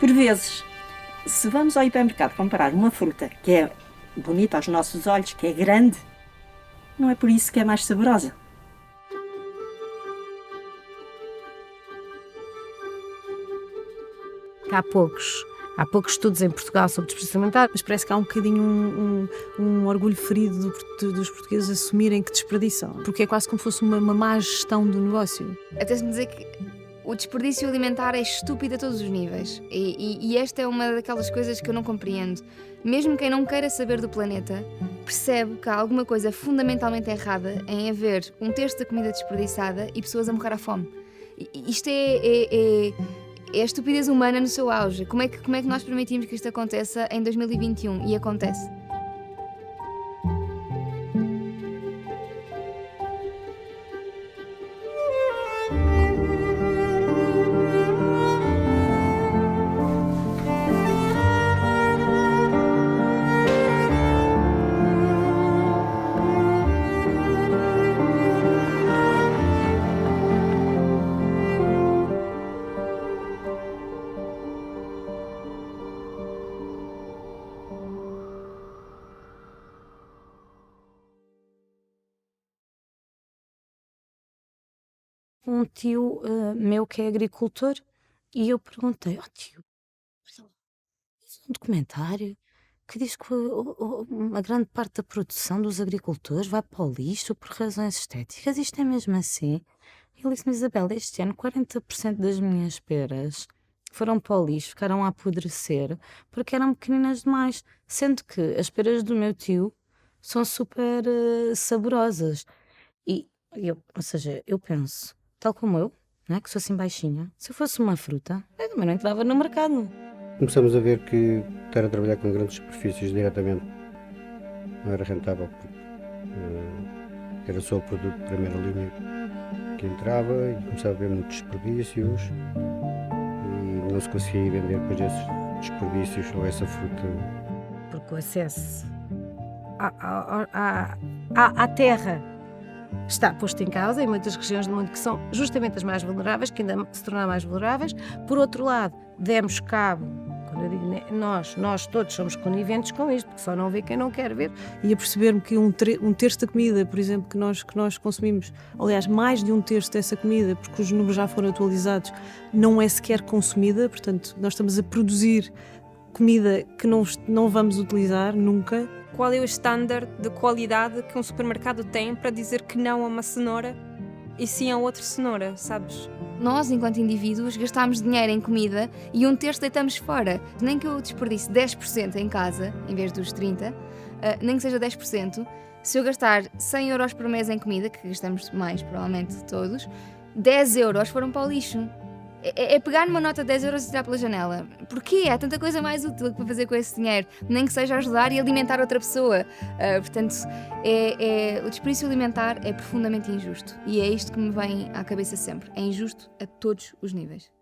Por vezes, se vamos ao hipermercado comprar uma fruta que é bonita aos nossos olhos, que é grande, não é por isso que é mais saborosa. Há poucos estudos em Portugal sobre desperdício alimentar, mas parece que há um bocadinho um orgulho ferido dos portugueses assumirem que desperdiçam, porque é quase como se fosse uma má gestão do negócio. Até-se-me dizer que o desperdício alimentar é estúpido a todos os níveis. E esta é uma daquelas coisas que eu não compreendo. Mesmo quem não queira saber do planeta, percebe que há alguma coisa fundamentalmente errada em haver um terço da comida desperdiçada e pessoas a morrer à fome. Isto é a estupidez humana no seu auge. Como é que nós permitimos que isto aconteça em 2021? E acontece. Um tio meu que é agricultor e eu perguntei, tio, fiz um documentário que diz que uma grande parte da produção dos agricultores vai para o lixo por razões estéticas. Isto é mesmo assim? Ele disse-me, Isabel, este ano 40% das minhas peras foram para o lixo, ficaram a apodrecer porque eram pequeninas demais, sendo que as peras do meu tio são super saborosas. Ou seja, eu penso, tal como eu, não é, que sou assim baixinha, se eu fosse uma fruta, eu também não entrava no mercado. Começamos a ver que estar a trabalhar com grandes superfícies diretamente não era rentável, porque era só o produto de primeira linha que entrava e começava a haver muitos desperdícios e não se conseguia vender depois esses desperdícios ou essa fruta. Porque o acesso à terra está posto em causa em muitas regiões do mundo que são justamente as mais vulneráveis, que ainda se tornaram mais vulneráveis. Por outro lado, demos cabo, quando eu digo nós todos somos coniventes com isto, porque só não vê quem não quer ver. E a perceber-me que um terço da comida, por exemplo, que nós consumimos, aliás, mais de um terço dessa comida, porque os números já foram atualizados, não é sequer consumida, portanto, nós estamos a produzir comida que não vamos utilizar nunca. Qual é o estándar de qualidade que um supermercado tem para dizer que não a uma cenoura e sim a outra cenoura, sabes? Nós, enquanto indivíduos, gastamos dinheiro em comida e um terço deitamos fora. Nem que eu desperdice 10% em casa, em vez dos 30%, nem que seja 10%, se eu gastar 100 euros por mês em comida, que gastamos mais, provavelmente todos, 10 euros foram para o lixo. É pegar numa nota de 10 euros e tirar pela janela. Porquê? Há tanta coisa mais útil para fazer com esse dinheiro, nem que seja ajudar e alimentar outra pessoa. Portanto, o desperdício alimentar é profundamente injusto. E é isto que me vem à cabeça sempre. É injusto a todos os níveis.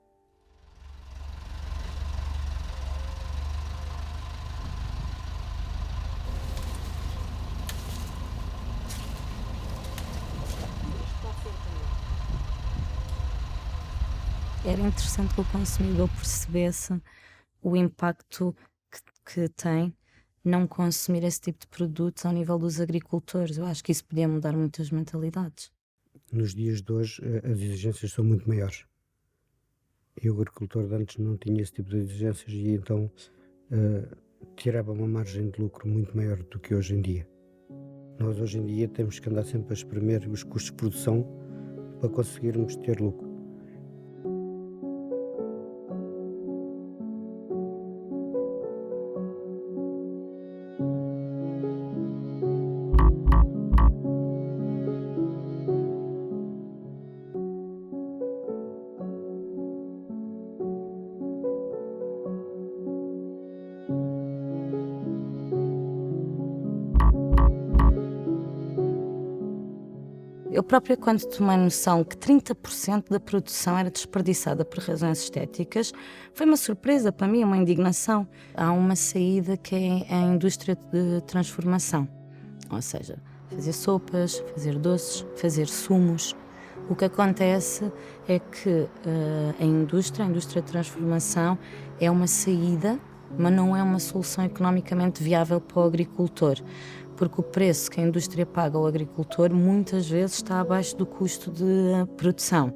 Era interessante que o consumidor percebesse o impacto que tem não consumir esse tipo de produtos ao nível dos agricultores. Eu acho que isso podia mudar muitas mentalidades. Nos dias de hoje as exigências são muito maiores e o agricultor de antes não tinha esse tipo de exigências e então tirava uma margem de lucro muito maior do que hoje em dia. Nós hoje em dia temos que andar sempre a espremer os custos de produção para conseguirmos ter lucro. Eu própria, quando tomei noção que 30% da produção era desperdiçada por razões estéticas, foi uma surpresa para mim, uma indignação. Há uma saída que é a indústria de transformação, ou seja, fazer sopas, fazer doces, fazer sumos, O que acontece é que a indústria de transformação é uma saída, mas não é uma solução economicamente viável para o agricultor, porque o preço que a indústria paga ao agricultor muitas vezes está abaixo do custo de produção.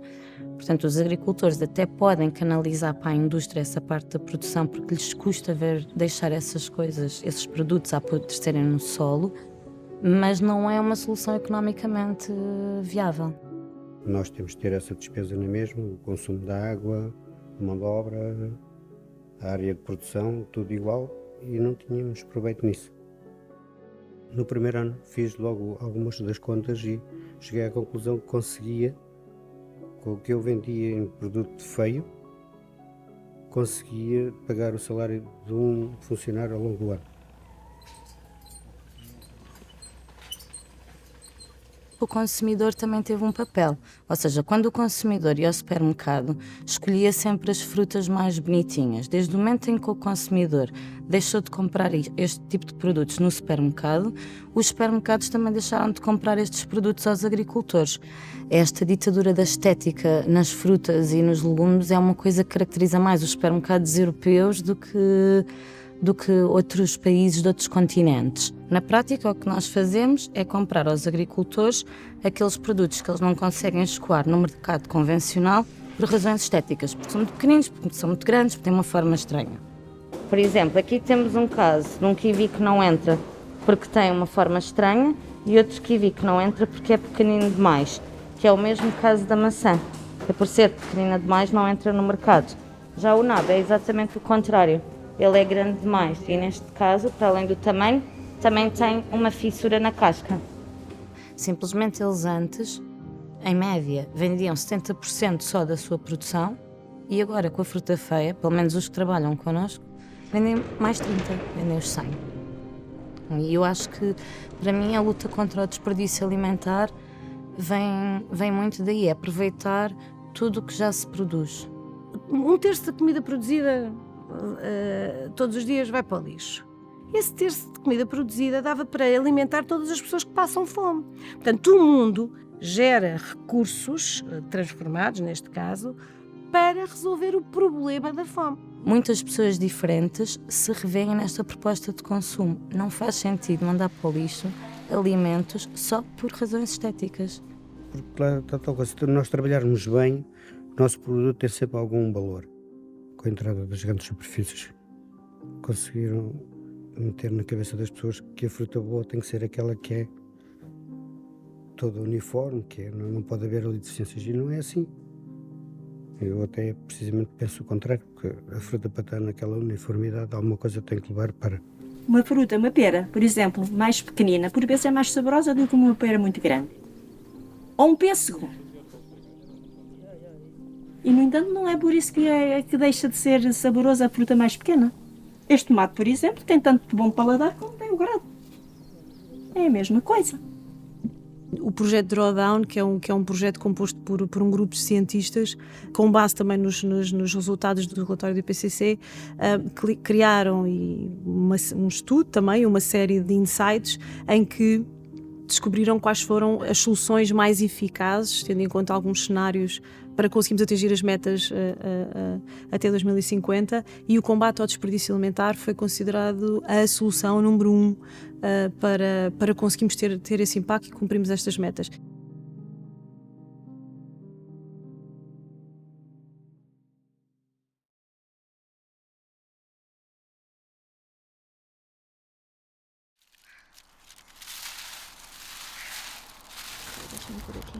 Portanto, os agricultores até podem canalizar para a indústria essa parte da produção porque lhes custa deixar essas coisas, esses produtos a apodrecerem no solo, mas não é uma solução economicamente viável. Nós temos de ter essa despesa na mesma, o consumo da água, a mão de obra, a área de produção, tudo igual, e não tínhamos proveito nisso. No primeiro ano fiz logo algumas das contas e cheguei à conclusão que conseguia, com o que eu vendia em produto feio, conseguia pagar o salário de um funcionário ao longo do ano. O consumidor também teve um papel, ou seja, quando o consumidor ia ao supermercado, escolhia sempre as frutas mais bonitinhas. Desde o momento em que o consumidor deixou de comprar este tipo de produtos no supermercado, os supermercados também deixaram de comprar estes produtos aos agricultores. Esta ditadura da estética nas frutas e nos legumes é uma coisa que caracteriza mais os supermercados europeus do que outros países de outros continentes. Na prática, o que nós fazemos é comprar aos agricultores aqueles produtos que eles não conseguem escoar no mercado convencional por razões estéticas, porque são muito pequeninos, porque são muito grandes, porque têm uma forma estranha. Por exemplo, aqui temos um caso de um kiwi que não entra porque tem uma forma estranha e outro kiwi que não entra porque é pequenino demais, que é o mesmo caso da maçã, que por ser pequenina demais não entra no mercado. Já o nabo é exatamente o contrário. Ele é grande demais e, neste caso, para além do tamanho, também tem uma fissura na casca. Simplesmente eles antes, em média, vendiam 70% só da sua produção e agora, com a fruta feia, pelo menos os que trabalham connosco, vendem mais 30%, vendem os 100%. E eu acho que, para mim, a luta contra o desperdício alimentar vem muito daí, é aproveitar tudo o que já se produz. Um terço da comida produzida todos os dias vai para o lixo. Esse terço de comida produzida dava para alimentar todas as pessoas que passam fome. Portanto, o mundo gera recursos transformados, neste caso, para resolver o problema da fome. Muitas pessoas diferentes se revêem nesta proposta de consumo. Não faz sentido mandar para o lixo alimentos só por razões estéticas. Porque lá está tal coisa, se nós trabalharmos bem, o nosso produto tem sempre algum valor. Com a entrada das grandes superfícies, conseguiram meter na cabeça das pessoas que a fruta boa tem que ser aquela que é toda uniforme, que não pode haver ali deficiências, e não é assim. Eu até precisamente penso o contrário, porque a fruta, para estar naquela uniformidade, alguma coisa tem que levar para... Uma fruta, uma pera, por exemplo, mais pequenina, por vezes é mais saborosa do que uma pera muito grande. Ou um pêssego. E, no entanto, não é por isso que deixa de ser saborosa a fruta mais pequena. Este tomate, por exemplo, tem tanto bom paladar como tem o grado. É a mesma coisa. O projeto Drawdown, que é um projeto composto por um grupo de cientistas, com base também nos resultados do relatório do IPCC, criaram um estudo também, uma série de insights, em que descobriram quais foram as soluções mais eficazes, tendo em conta alguns cenários para conseguirmos atingir as metas até 2050, e o combate ao desperdício alimentar foi considerado a solução número 1 para conseguirmos ter esse impacto e cumprirmos estas metas. Deixa-me por aqui.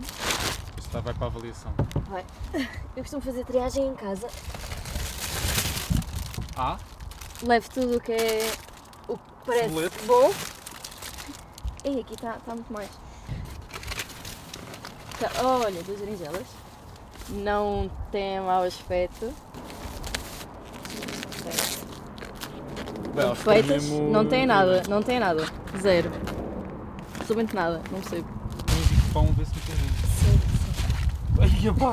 Isto vai para a avaliação. Vai. Eu costumo fazer triagem em casa. Ah? Levo tudo o que é o que parece Cebolete. bom. E aqui está muito mais. Olha, 2 berinjelas. Não tem mau aspecto. Bem, elas estão Feitas. mesmo- Não tem nada, não tem nada. Zero. Absolutamente nada, não percebo. Pão, vê se me tem. Ai, epá!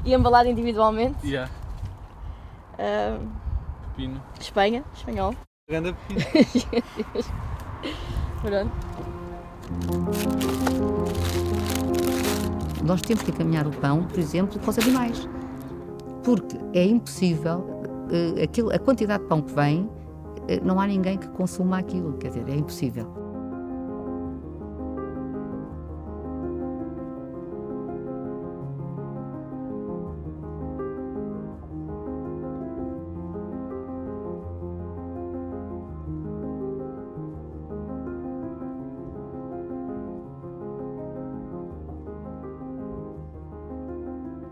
E embalado individualmente. Yeah. Ah, Pepino. Espanha, espanhol. Grande pepino. Pronto. Nós temos que encaminhar o pão, por exemplo, para os animais. Porque é impossível, a quantidade de pão que vem, não há ninguém que consuma aquilo, quer dizer, é impossível.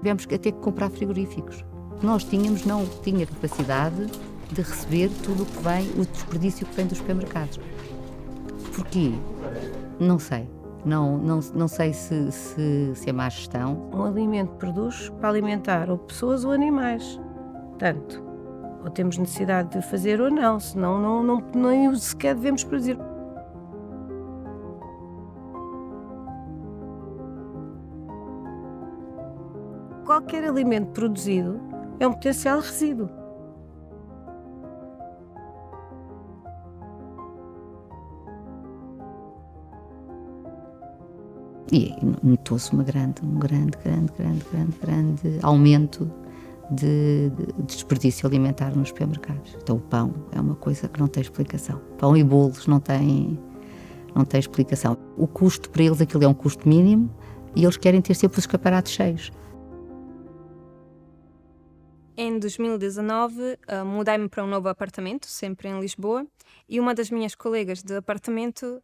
Tivemos que ter que comprar frigoríficos. Nós não tinha capacidade de receber tudo o que vem, o desperdício que vem dos supermercados. Porquê? Não sei. Não sei se é má gestão. Um alimento produz para alimentar ou pessoas ou animais. Portanto, ou temos necessidade de fazer ou não, senão nem sequer devemos produzir. Qualquer alimento produzido é um potencial resíduo. E notou-se um grande aumento de desperdício alimentar nos supermercados. Então o pão é uma coisa que não tem explicação. Pão e bolos não tem explicação. O custo para eles, aquilo é um custo mínimo e eles querem ter sempre os escaparates cheios. Em 2019, mudei-me para um novo apartamento, sempre em Lisboa, e uma das minhas colegas de apartamento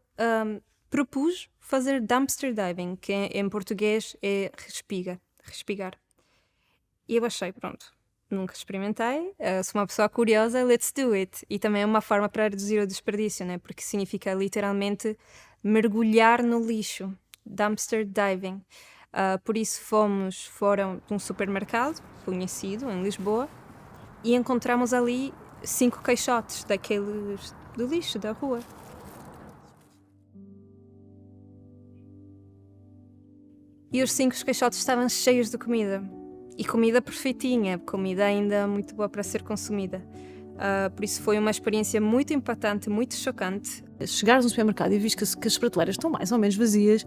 propus fazer dumpster diving, que em português é respigar. E eu achei, pronto, nunca experimentei, sou uma pessoa curiosa, let's do it. E também é uma forma para reduzir o desperdício, né? Porque significa literalmente mergulhar no lixo, dumpster diving. Por isso foram de um supermercado conhecido em Lisboa e encontramos ali 5 caixotes daqueles do lixo da rua. E os 5 caixotes estavam cheios de comida. E comida perfeitinha, comida ainda muito boa para ser consumida. Por isso foi uma experiência muito impactante, muito chocante. Chegares no supermercado e vês que as prateleiras estão mais ou menos vazias,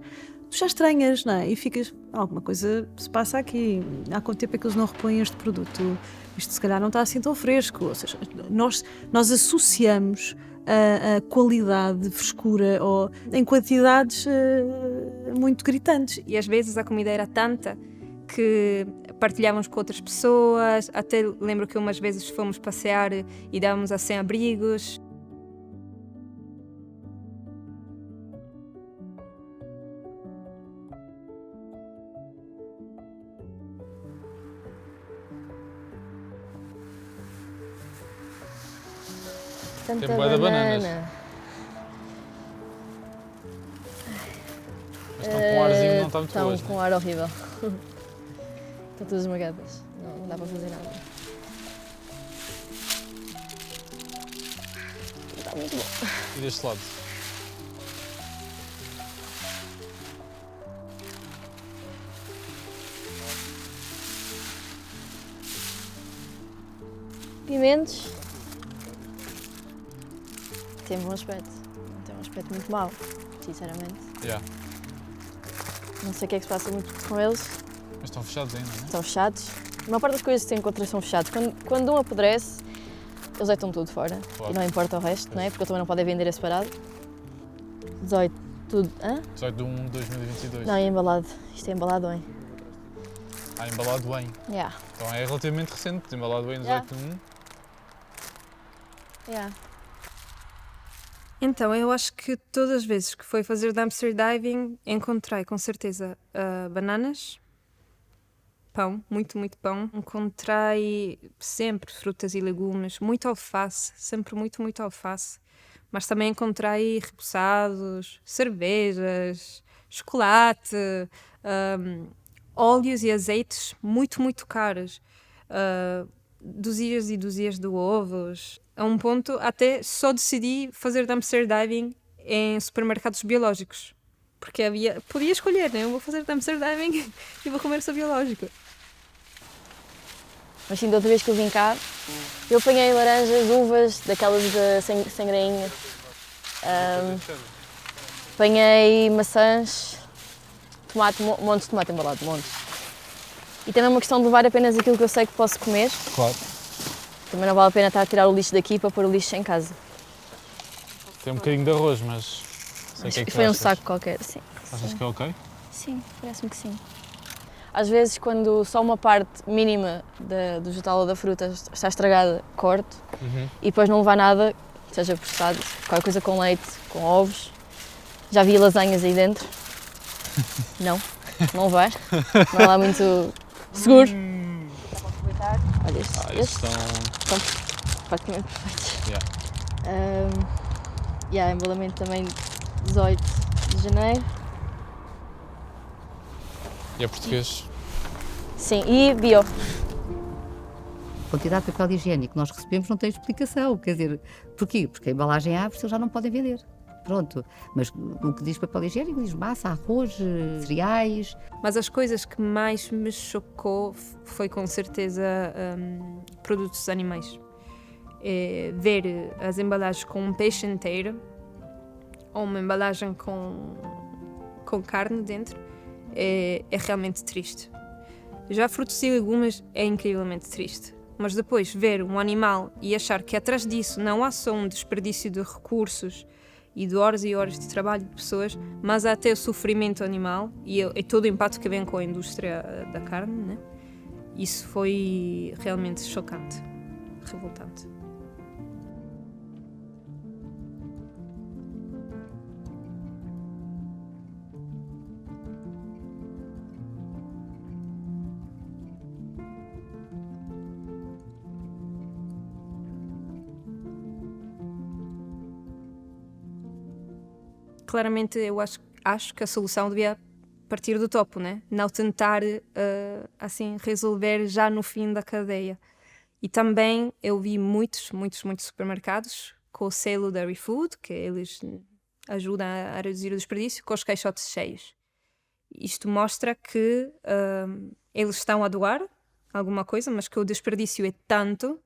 tu já estranhas, não é? E ficas, alguma coisa se passa aqui. Há quanto tempo é que eles não repõem este produto? Isto se calhar não está assim tão fresco. Ou seja, nós associamos a qualidade, frescura, ou em quantidades muito gritantes. E às vezes a comida era tanta que partilhávamos com outras pessoas. Até lembro que umas vezes fomos passear e dávamos a sem-abrigos. Tem bué de bananas. Mas estão com um arzinho, não está muito Estão boas, com né? um ar horrível. Estão todas esmagadas. Não dá para fazer nada. Está muito bom. E deste lado? Pimentos. Tem bom aspecto. Tem um aspecto muito mau, sinceramente. Yeah. Não sei o que é que se passa muito com eles. Mas estão fechados ainda, não é? Estão fechados. A maior parte das coisas que se encontra são fechados. Quando um apodrece, eles deitam tudo fora. Claro. E não importa o resto, não é? Porque eles também não podem vender esse parado. 18, tudo. Hã? 18 de 1 de 2022. Não, é embalado. Isto é embalado em. Embalado em. Yeah. Então é relativamente recente, embalado em 18 de 1. Yeah. Então, eu acho que todas as vezes que foi fazer dumpster diving, encontrei com certeza bananas, pão, muito pão. Encontrei sempre frutas e legumes, muito alface, sempre muito alface. Mas também encontrei repousados, cervejas, chocolate, óleos e azeites muito caros. Dozias e dozias de ovos. A um ponto, até só decidi fazer dumpster diving em supermercados biológicos. Porque podia escolher, né? Eu vou fazer dumpster diving e vou comer só biológico. Mas sim, da outra vez que eu vim cá, eu apanhei laranjas, uvas, daquelas sem grainha. Apanhei maçãs, tomate, montes de tomate embalado, montes. E também é uma questão de levar apenas aquilo que eu sei que posso comer. Claro. Também não vale a pena estar a tirar o lixo daqui para pôr o lixo em casa. Tem um bocadinho de arroz, mas sei o que é que tu Foi um achas. saco qualquer, sim. Achas que é ok? Sim, parece-me que sim. Às vezes, quando só uma parte mínima do vegetal ou da fruta está estragada, corto e depois não levar nada, seja processado, qualquer coisa com leite, com ovos. Já vi lasanhas aí dentro. Não, não levar. Não é lá muito seguro. Dá para aproveitar. Olha estes estão praticamente perfeitos. Embalamento também 18 de janeiro. E é português? Sim, e bio. A quantidade de papel higiênico que nós recebemos não tem explicação, quer dizer, porquê? Porque a embalagem abre, já não podem vender. Pronto, mas no que diz papel higiênico, diz massa, arroz, cereais. Mas as coisas que mais me chocou foi com certeza produtos animais. Ver as embalagens com um peixe inteiro ou uma embalagem com carne dentro é realmente triste. Já frutos e legumes é incrivelmente triste. Mas depois ver um animal e achar que atrás disso não há só um desperdício de recursos e de horas e horas de trabalho de pessoas, mas há até o sofrimento animal e todo o impacto que vem com a indústria da carne, né? Isso foi realmente chocante, revoltante. Claramente eu acho que a solução devia partir do topo, né? Não tentar assim resolver já no fim da cadeia. E também eu vi muitos supermercados com o selo Dairy Food, que eles ajudam a reduzir o desperdício, com os caixotes cheios. Isto mostra que eles estão a doar alguma coisa, mas que o desperdício é tanto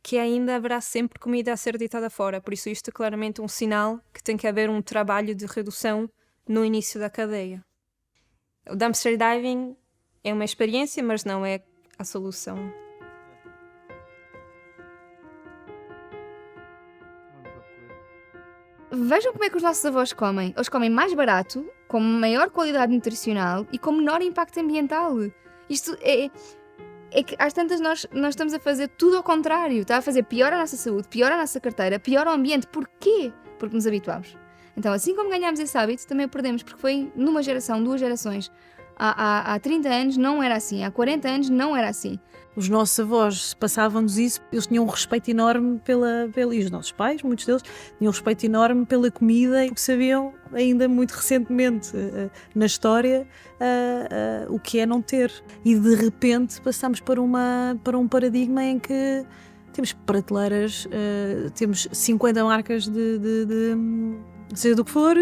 que ainda haverá sempre comida a ser deitada fora. Por isso isto é claramente um sinal que tem que haver um trabalho de redução no início da cadeia. O dumpster diving é uma experiência, mas não é a solução. Vejam como é que os nossos avós comem. Eles comem mais barato, com maior qualidade nutricional e com menor impacto ambiental. Isto é que às tantas nós estamos a fazer tudo ao contrário. Está a fazer pior a nossa saúde, pior a nossa carteira, pior ao ambiente. Porquê? Porque nos habituamos. Então, assim como ganhámos esse hábito, também o perdemos, porque foi numa geração, 2 gerações. Há 30 anos não era assim, há 40 anos não era assim. Os nossos avós passavam-nos isso, eles tinham um respeito enorme e os nossos pais, muitos deles, tinham um respeito enorme pela comida, porque sabiam ainda muito recentemente na história o que é não ter. E de repente passamos para um paradigma em que temos prateleiras, temos 50 marcas de seja do que for,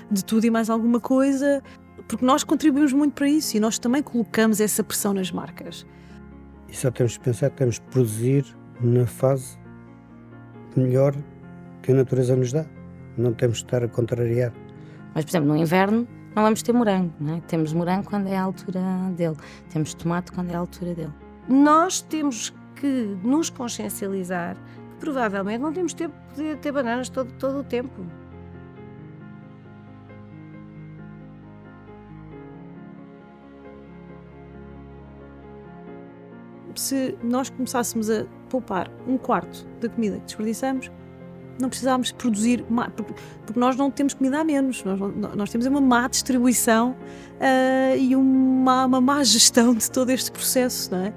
de tudo e mais alguma coisa, porque nós contribuímos muito para isso e nós também colocamos essa pressão nas marcas. E só temos de pensar que temos de produzir na fase melhor que a natureza nos dá. Não temos de estar a contrariar. Mas, por exemplo, no inverno não vamos ter morango, não é? Temos morango quando é a altura dele, temos tomate quando é a altura dele. Nós temos que nos consciencializar que provavelmente não temos tempo de ter bananas todo o tempo. Se nós começássemos a poupar 1/4 da comida que desperdiçamos, não precisávamos produzir mais, porque nós não temos comida a menos, nós temos uma má distribuição e uma má gestão de todo este processo, não é?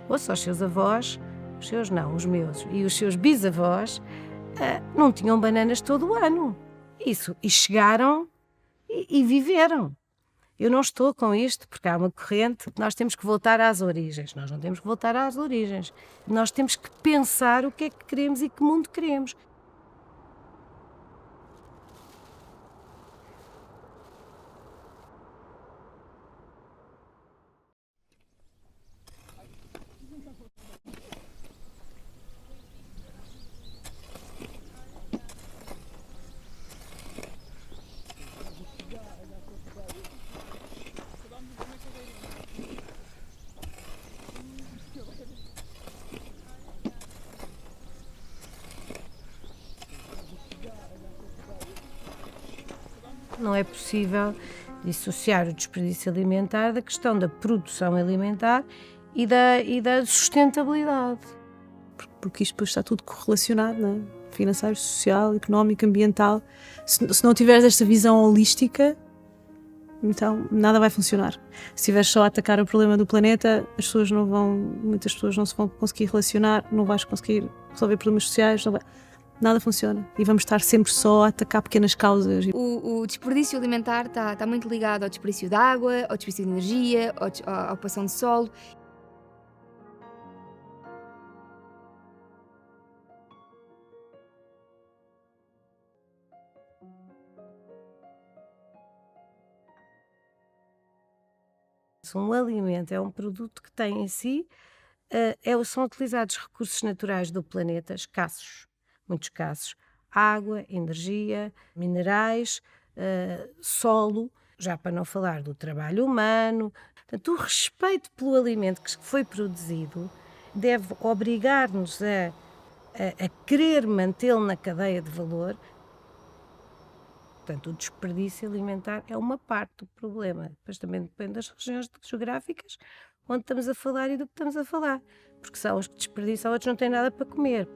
Ouça, os seus avós, os seus não, os meus, e os seus bisavós não tinham bananas todo o ano. Isso, e chegaram e viveram. Eu não estou com isto porque há uma corrente que nós temos que voltar às origens. Nós não temos que voltar às origens. Nós temos que pensar o que é que queremos e que mundo queremos. Não é possível dissociar o desperdício alimentar da questão da produção alimentar e da sustentabilidade. Porque isto depois está tudo correlacionado, não é? Financeiro, social, económico, ambiental. Se não tiveres esta visão holística, então nada vai funcionar. Se estiveres só a atacar o problema do planeta, muitas pessoas não se vão conseguir relacionar, não vais conseguir resolver problemas sociais, nada funciona. E vamos estar sempre só a atacar pequenas causas. O desperdício alimentar está muito ligado ao desperdício de água, ao desperdício de energia, à ocupação de solo. Se um alimento é um produto que tem em si, são utilizados recursos naturais do planeta escassos, muito escassos. Água, energia, minerais, solo, já para não falar do trabalho humano. Portanto, o respeito pelo alimento que foi produzido deve obrigar-nos a querer mantê-lo na cadeia de valor. Portanto, o desperdício alimentar é uma parte do problema. Depois também depende das regiões geográficas onde estamos a falar e do que estamos a falar. Porque são os que desperdiçam, outros não têm nada para comer.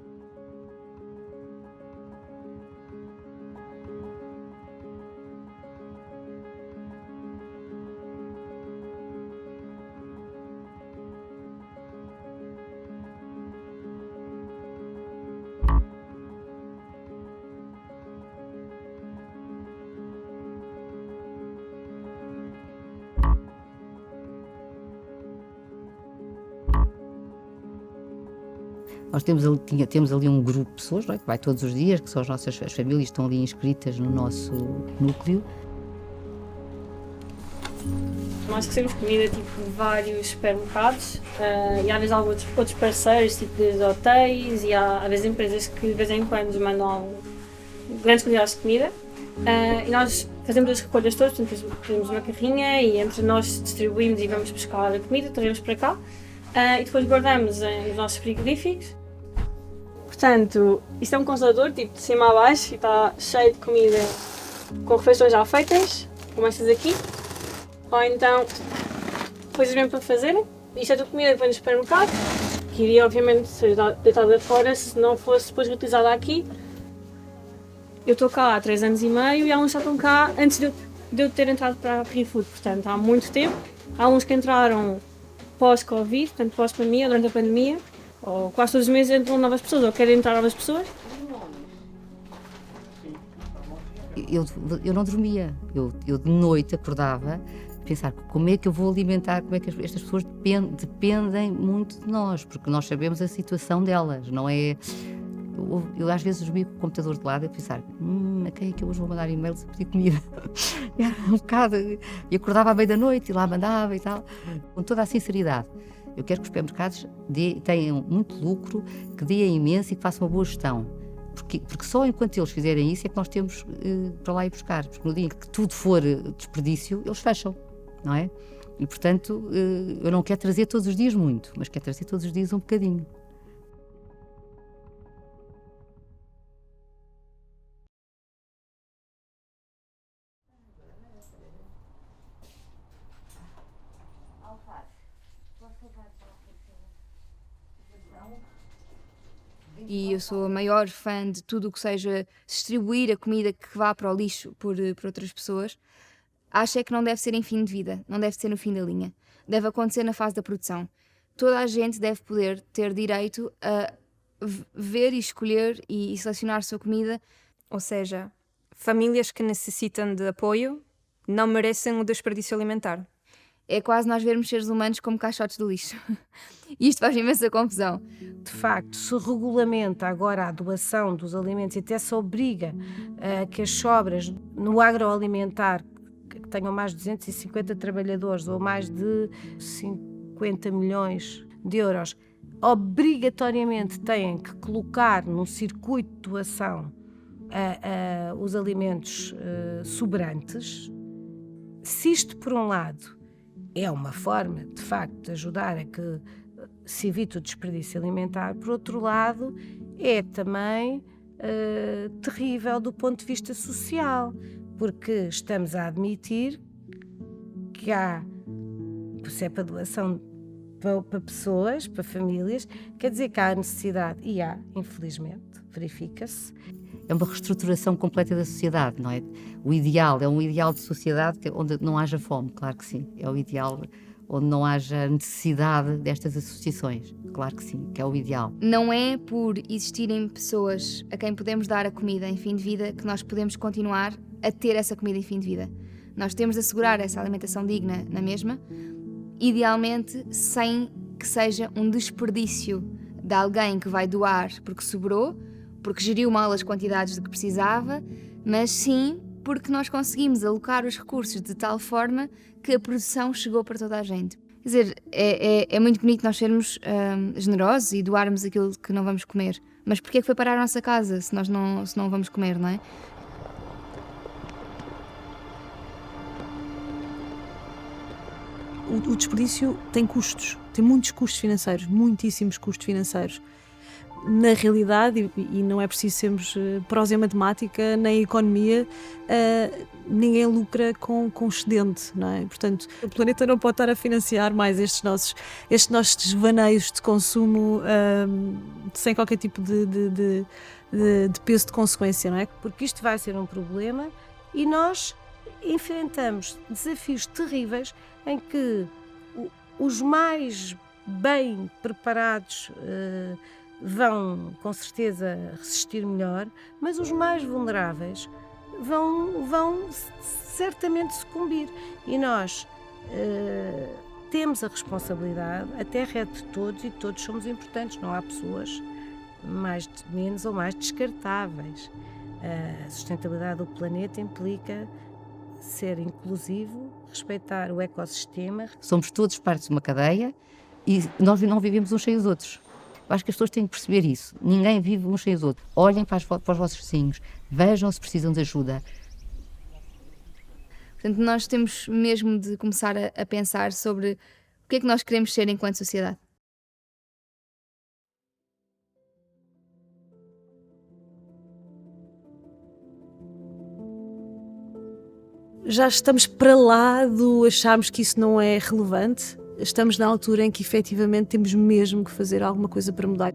Nós temos ali um grupo de pessoas, não é, que vai todos os dias, que são as famílias que estão ali inscritas no nosso núcleo. Nós recebemos comida tipo de vários supermercados e às vezes há outros parceiros, tipo de hotéis, e há às vezes empresas que de vez em quando nos mandam grandes quantidades de comida e nós fazemos as recolhas todas, portanto temos uma carrinha e entre nós distribuímos e vamos buscar a comida, trazemos para cá e depois guardamos nos nossos frigoríficos. Portanto, isto é um congelador tipo de cima a baixo e está cheio de comida com refeições já feitas, como estas aqui. Ou então, coisas mesmo para fazerem. Isto é tudo comida que vem no supermercado, que iria obviamente ser deitada fora se não fosse depois reutilizada aqui. Eu estou cá há 3 anos e meio e alguns já estão cá antes de eu ter entrado para a ReFood, portanto há muito tempo. Há uns que entraram pós-Covid, portanto pós-pandemia, durante a pandemia, ou quase todos os meses entram novas pessoas, ou querem entrar novas pessoas. Eu não dormia, eu de noite acordava a pensar como é que eu vou alimentar, como é que estas pessoas dependem muito de nós, porque nós sabemos a situação delas, não é? Eu às vezes dormia com o computador de lado a pensar, a quem é que eu hoje vou mandar e-mails a pedir comida? Era um bocado, e acordava à meia da noite e lá mandava e tal, com toda a sinceridade. Eu quero que os supermercados tenham muito lucro, que deem imenso e que façam uma boa gestão. Porque só enquanto eles fizerem isso é que nós temos para lá ir buscar. Porque no dia em que tudo for desperdício, eles fecham, não é? E, portanto, eu não quero trazer todos os dias muito, mas quero trazer todos os dias um bocadinho. E eu sou a maior fã de tudo o que seja distribuir a comida que vá para o lixo por outras pessoas. Acho é que não deve ser em fim de vida, não deve ser no fim da linha. Deve acontecer na fase da produção. Toda a gente deve poder ter direito a ver e escolher e selecionar a sua comida. Ou seja, famílias que necessitam de apoio não merecem o desperdício alimentar. É quase nós vermos seres humanos como caixotes de lixo. E isto faz imensa confusão. De facto, se regulamenta agora a doação dos alimentos e até se obriga que as sobras no agroalimentar que tenham mais de 250 trabalhadores ou mais de 50 milhões de euros, obrigatoriamente têm que colocar no circuito de doação os alimentos sobrantes. Se isto, por um lado, é uma forma, de facto, de ajudar a que se evite o desperdício alimentar, por outro lado, é também terrível do ponto de vista social, porque estamos a admitir que há, se é para doação para pessoas, para famílias, quer dizer que há necessidade, e há, infelizmente, verifica-se. É uma reestruturação completa da sociedade, não é? O ideal é um ideal de sociedade onde não haja fome, claro que sim. É o ideal onde não haja necessidade destas associações, claro que sim, que é o ideal. Não é por existirem pessoas a quem podemos dar a comida em fim de vida que nós podemos continuar a ter essa comida em fim de vida. Nós temos de assegurar essa alimentação digna na mesma, idealmente sem que seja um desperdício de alguém que vai doar porque sobrou, porque geriu mal as quantidades de que precisava, mas sim porque nós conseguimos alocar os recursos de tal forma que a produção chegou para toda a gente. Quer dizer, é muito bonito nós sermos generosos e doarmos aquilo que não vamos comer, mas porquê é que foi parar a nossa casa se nós não vamos comer, não é? O desperdício tem custos, tem muitos custos financeiros, muitíssimos custos financeiros. Na realidade, e não é preciso sermos prós em matemática, nem economia, ninguém lucra com excedente, não é? Portanto, o planeta não pode estar a financiar mais estes nossos desvaneios de consumo sem qualquer tipo de peso de consequência, não é? Porque isto vai ser um problema e nós enfrentamos desafios terríveis em que os mais bem preparados vão, com certeza, resistir melhor, mas os mais vulneráveis vão certamente sucumbir. E nós temos a responsabilidade, a terra é de todos e todos somos importantes, não há pessoas menos ou mais descartáveis. A sustentabilidade do planeta implica ser inclusivo, respeitar o ecossistema. Somos todos partes de uma cadeia e nós não vivemos uns sem os outros. Eu acho que as pessoas têm que perceber isso. Ninguém vive uns sem os outros. Olhem para os vossos vizinhos, vejam se precisam de ajuda. Portanto, nós temos mesmo de começar a pensar sobre o que é que nós queremos ser enquanto sociedade. Já estamos para lá do acharmos que isso não é relevante. Estamos na altura em que efetivamente temos mesmo que fazer alguma coisa para mudar.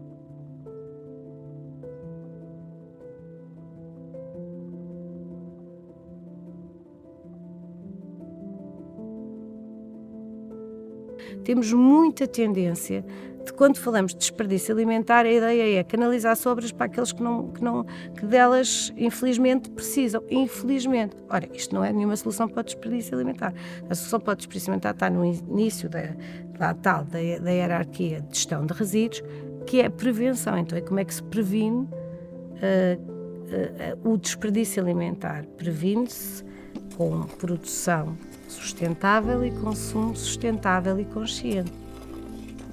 Temos muita tendência de, quando falamos de desperdício alimentar, a ideia é canalizar sobras para aqueles que delas, infelizmente, precisam. Infelizmente. Ora, isto não é nenhuma solução para o desperdício alimentar. A solução para o desperdício alimentar está no início da hierarquia de gestão de resíduos, que é a prevenção. Então, é como é que se previne o desperdício alimentar. Previne-se com produção sustentável e consumo sustentável e consciente.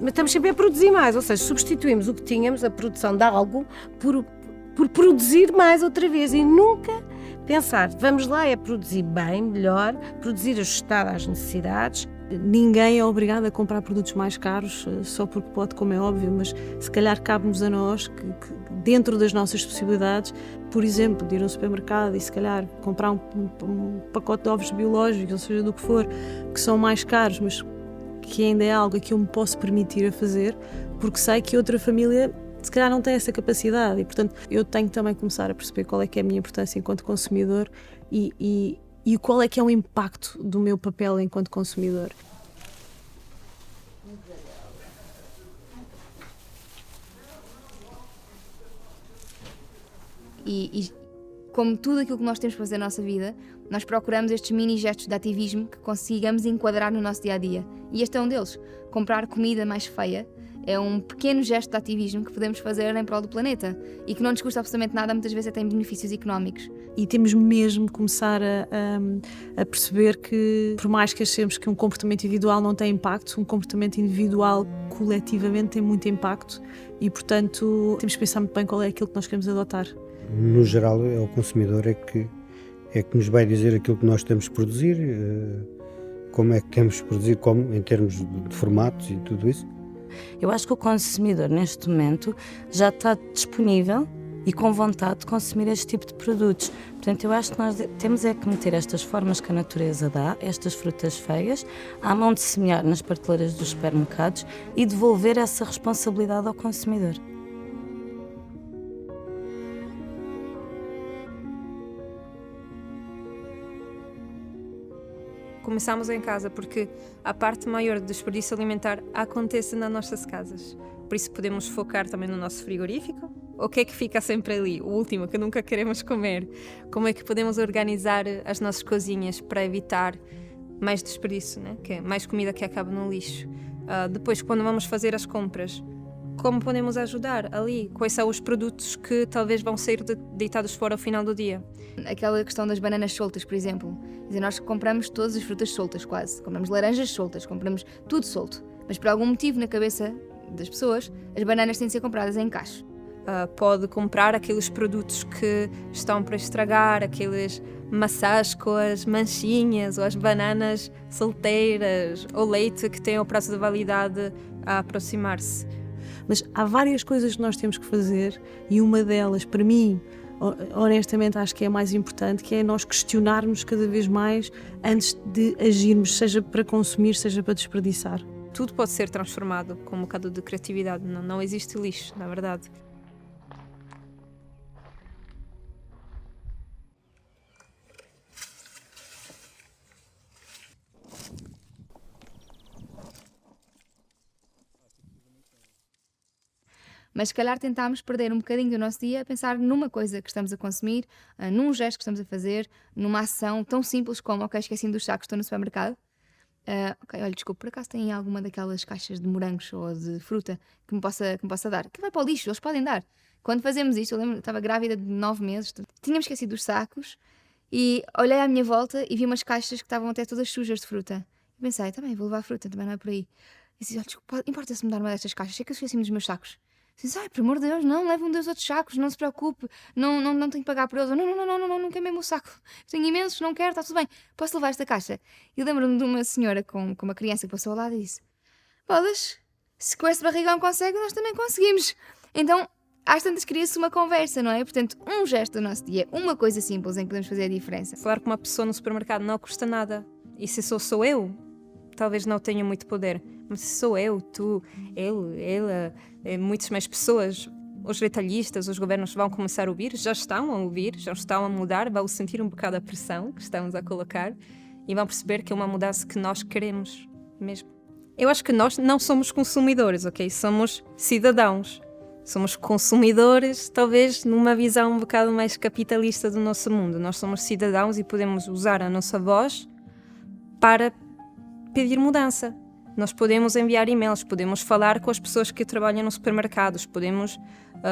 Mas estamos sempre a produzir mais, ou seja, substituímos o que tínhamos, a produção de algo, por produzir mais outra vez e nunca pensar, vamos lá, é produzir bem, melhor, produzir ajustado às necessidades. Ninguém é obrigado a comprar produtos mais caros só porque pode, como é óbvio, mas se calhar cabe-nos a nós, que dentro das nossas possibilidades, por exemplo, de ir ao supermercado e se calhar comprar um pacote de ovos biológicos, ou seja, do que for, que são mais caros, mas que ainda é algo que eu me posso permitir a fazer, porque sei que outra família se calhar não tem essa capacidade e, portanto, eu tenho também que começar a perceber qual é que é a minha importância enquanto consumidor e qual é que é o impacto do meu papel enquanto consumidor. E como tudo aquilo que nós temos para fazer na nossa vida, nós procuramos estes mini gestos de ativismo que consigamos enquadrar no nosso dia-a-dia. E este é um deles. Comprar comida mais feia é um pequeno gesto de ativismo que podemos fazer em prol do planeta e que não nos custa absolutamente nada, muitas vezes até tem benefícios económicos. E temos mesmo que começar a perceber que, por mais que achemos que um comportamento individual não tem impacto, um comportamento individual coletivamente tem muito impacto e, portanto, temos que pensar muito bem qual é aquilo que nós queremos adotar. No geral, é o consumidor é que nos vai dizer aquilo que nós temos que produzir, como é que temos que produzir, como, em termos de formatos e tudo isso. Eu acho que o consumidor, neste momento, já está disponível e com vontade de consumir este tipo de produtos. Portanto, eu acho que nós temos é que meter estas formas que a natureza dá, estas frutas feias, à mão de semear nas prateleiras dos supermercados e devolver essa responsabilidade ao consumidor. Começamos em casa porque a parte maior do desperdício alimentar acontece nas nossas casas. Por isso podemos focar também no nosso frigorífico. O que é que fica sempre ali? O último que nunca queremos comer. Como é que podemos organizar as nossas cozinhas para evitar mais desperdício, né? Que é mais comida que acaba no lixo. Depois, quando vamos fazer as compras, como podemos ajudar ali? Quais são os produtos que talvez vão ser deitados fora ao final do dia? Aquela questão das bananas soltas, por exemplo. Quer dizer, nós compramos todas as frutas soltas, quase. Compramos laranjas soltas, compramos tudo solto. Mas por algum motivo, na cabeça das pessoas, as bananas têm de ser compradas em cacho. Pode comprar aqueles produtos que estão para estragar, aqueles maçãs com as manchinhas, ou as bananas solteiras, ou leite que tem o prazo de validade a aproximar-se. Mas há várias coisas que nós temos que fazer e uma delas, para mim, honestamente acho que é a mais importante, que é nós questionarmos cada vez mais antes de agirmos, seja para consumir, seja para desperdiçar. Tudo pode ser transformado com um bocado de criatividade, não existe lixo, na verdade. Mas se calhar tentámos perder um bocadinho do nosso dia a pensar numa coisa que estamos a consumir, num gesto que estamos a fazer, numa ação tão simples como, ok, esqueci-me dos sacos, estou no supermercado. Ok, olha, desculpe, por acaso tem alguma daquelas caixas de morangos ou de fruta que me possa dar? Que vai para o lixo, eles podem dar. Quando fazemos isto, eu lembro, estava grávida de 9 meses, tínhamos esquecido dos sacos e olhei à minha volta e vi umas caixas que estavam até todas sujas de fruta. E pensei, também vou levar fruta, também não é por aí. E disse, olha, desculpa, importa-se-me dar uma destas caixas? Sei que eu esqueci-me dos meus sacos. Disse, ai, por amor de Deus, não, leve um dos outros sacos, não se preocupe, não tenho que pagar por eles. Não queimei o saco, tenho imensos, não quero, está tudo bem, posso levar esta caixa? E lembro-me de uma senhora com uma criança que passou ao lado e disse, bolas, se com esse barrigão consegue, nós também conseguimos. Então, às tantas cria-se uma conversa, não é? Portanto, um gesto do nosso dia, uma coisa simples em que podemos fazer a diferença. Falar com uma pessoa no supermercado não custa nada. E se sou eu, talvez não tenha muito poder. Mas se sou eu, tu, ele, ela, muitas mais pessoas, os retalhistas, os governos vão começar a ouvir, já estão a ouvir, já estão a mudar, vão sentir um bocado a pressão que estamos a colocar e vão perceber que é uma mudança que nós queremos mesmo. Eu acho que nós não somos consumidores, ok? Somos cidadãos. Somos consumidores, talvez numa visão um bocado mais capitalista do nosso mundo. Nós somos cidadãos e podemos usar a nossa voz para pedir mudança. Nós podemos enviar e-mails, podemos falar com as pessoas que trabalham nos supermercados, podemos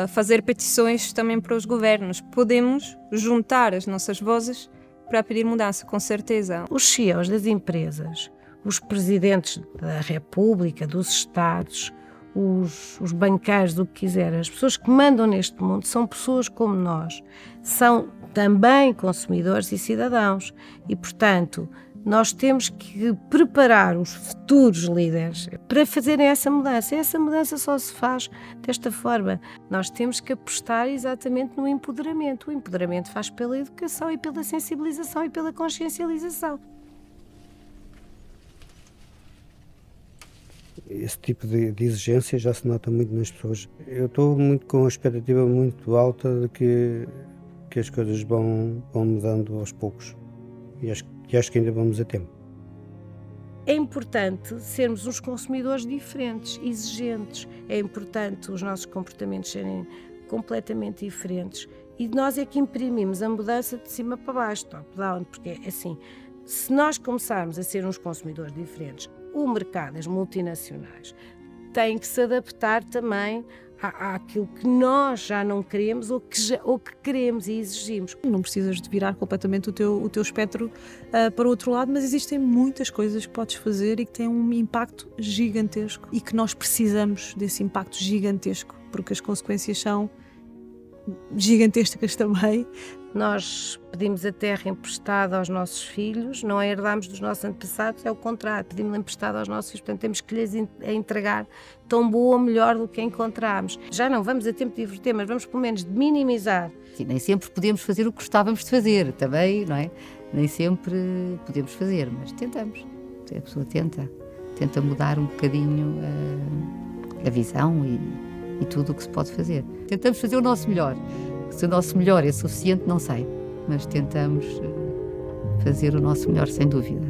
fazer petições também para os governos, podemos juntar as nossas vozes para pedir mudança, com certeza. Os CEOs das empresas, os presidentes da República, dos Estados, os banqueiros, o que quiser, as pessoas que mandam neste mundo são pessoas como nós, são também consumidores e cidadãos e, portanto, nós temos que preparar os futuros líderes para fazerem essa mudança. Essa mudança só se faz desta forma. Nós temos que apostar exatamente no empoderamento. O empoderamento faz pela educação e pela sensibilização e pela consciencialização. Esse tipo de exigência já se nota muito nas pessoas. Eu estou muito com a expectativa muito alta de que as coisas vão mudando aos poucos. E acho que ainda vamos a tempo. É importante sermos uns consumidores diferentes, exigentes. É importante os nossos comportamentos serem completamente diferentes. E nós é que imprimimos a mudança de cima para baixo, top-down, porque assim, se nós começarmos a ser uns consumidores diferentes, o mercado, as multinacionais, têm que se adaptar também àquilo que nós já não queremos ou que queremos e exigimos. Não precisas de virar completamente o teu espectro para o outro lado, mas existem muitas coisas que podes fazer e que têm um impacto gigantesco e que nós precisamos desse impacto gigantesco, porque as consequências são gigantescas também, Nós pedimos a terra emprestada aos nossos filhos, não a herdámos dos nossos antepassados, é o contrário, pedimos-la emprestada aos nossos filhos, portanto temos que lhes entregar tão boa ou melhor do que a encontramos. Já não vamos a tempo de diverter, mas vamos pelo menos minimizar. Sim, nem sempre podemos fazer o que gostávamos de fazer, também, não é? Nem sempre podemos fazer, mas tentamos. A pessoa tenta mudar um bocadinho a visão e tudo o que se pode fazer. Tentamos fazer o nosso melhor. Se o nosso melhor é suficiente, não sei, mas tentamos fazer o nosso melhor, sem dúvida.